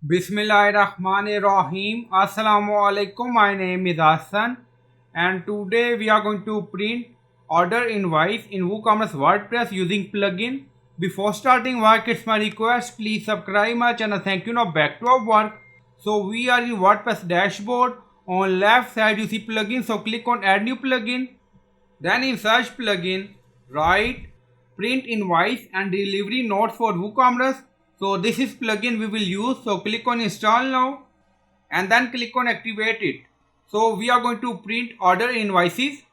Bismillahirrahmanirrahim. Assalamu alaikum. My name is Hassan, and today we are going to print order invoice in WooCommerce WordPress using plugin. Before starting work, it's my request, please subscribe my channel. Thank you. Now back to our work. So we are in WordPress dashboard. On left side you see plugin. So click on add new plugin. Then in search plugin, write print invoice and delivery notes for WooCommerce. So this is plugin we will use. So click on install now and then click on activate it. So we are going to print order invoices.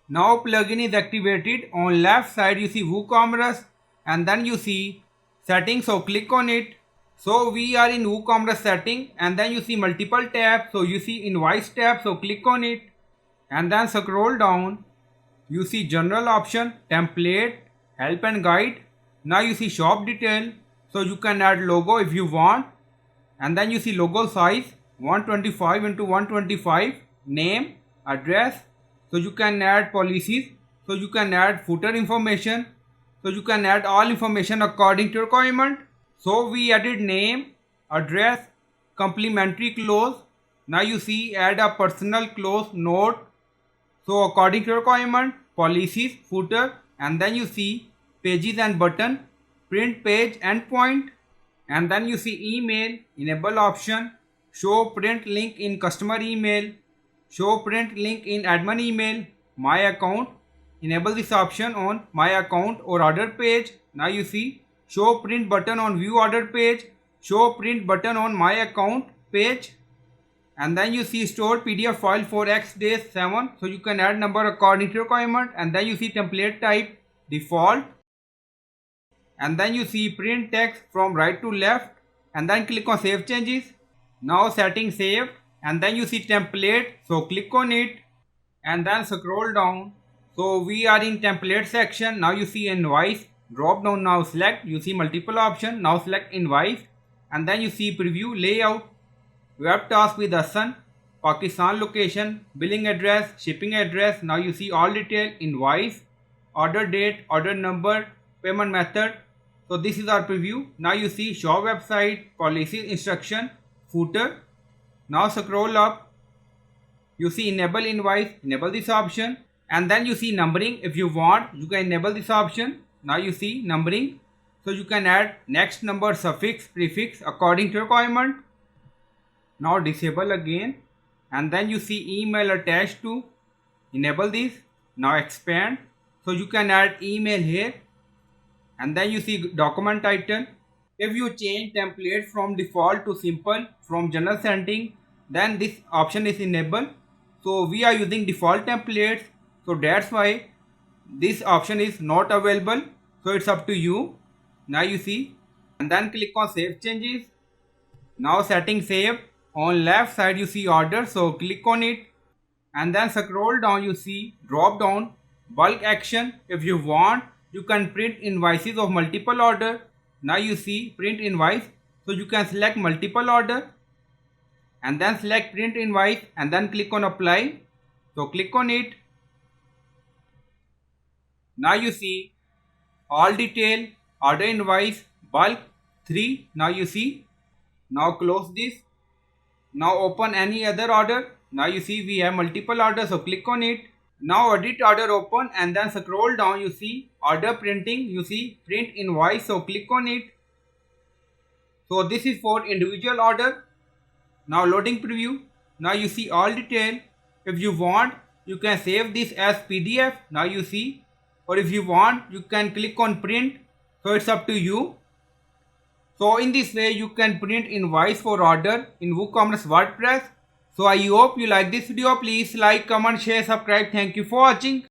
Now plugin is activated. On left side you see WooCommerce and then you see settings. So click on it. So we are in WooCommerce setting and then you see multiple tabs. So you see invoice tab. So click on it and then scroll down. You see general option, template, help and guide. Now you see shop detail. So you can add logo if you want. And then you see logo size 125 into 125. Name, address. So you can add policies. So you can add footer information. So you can add all information according to requirement. So we added name, address, complimentary clause. Now you see add a personal clause note. So according to requirement, policies, footer, and then you see pages and button, print page endpoint, and then you see email, enable option, show print link in customer email, show print link in admin email, my account, enable this option on my account or order page. Now you see show print button on view order page, show print button on my account page. And then you see store PDF file for X days 7. So you can add number according to requirement. And then you see template type default. And then you see print text from right to left. And then click on save changes. Now setting saved. And then you see template. So click on it. And then scroll down. So we are in template section. Now you see invoice. Drop down now select. You see multiple option. Now select invoice. And then you see preview layout. Web task with Hassan, Pakistan location, billing address, shipping address. Now you see all detail, invoice, order date, order number, payment method. So this is our preview. Now you see shop website, policy instruction, footer. Now scroll up. You see enable invoice, enable this option. And then you see numbering. If you want, you can enable this option. Now you see numbering. So you can add next number, suffix, prefix according to requirement. Now disable again and then you see email attached to, enable this. Now expand. So you can add email here and then you see document title. If you change template from default to simple from general setting, then this option is enabled. So we are using default templates, so that's why this option is not available. So it's up to you. Now you see and then click on save changes. Now setting saved. On left side you see order, so click on it and then scroll down. You see drop down bulk action. If you want, you can print invoices of multiple order. Now you see print invoice, so you can select multiple order and then select print invoice and then click on apply. So click on it. Now you see all detail, order invoice, bulk 3. Now you see. Now close this. Now open any other order. Now you see we have multiple orders, so click on it. Now edit order open and then scroll down. You see order printing. You see print invoice, so click on it. So this is for individual order. Now loading preview. Now you see all detail. If you want, you can save this as PDF. Now you see, or if you want, you can click on print. So it's up to you. So in this way you can print invoice for order in WooCommerce WordPress. So I hope you like this video. Please like, comment, share, subscribe. Thank you for watching.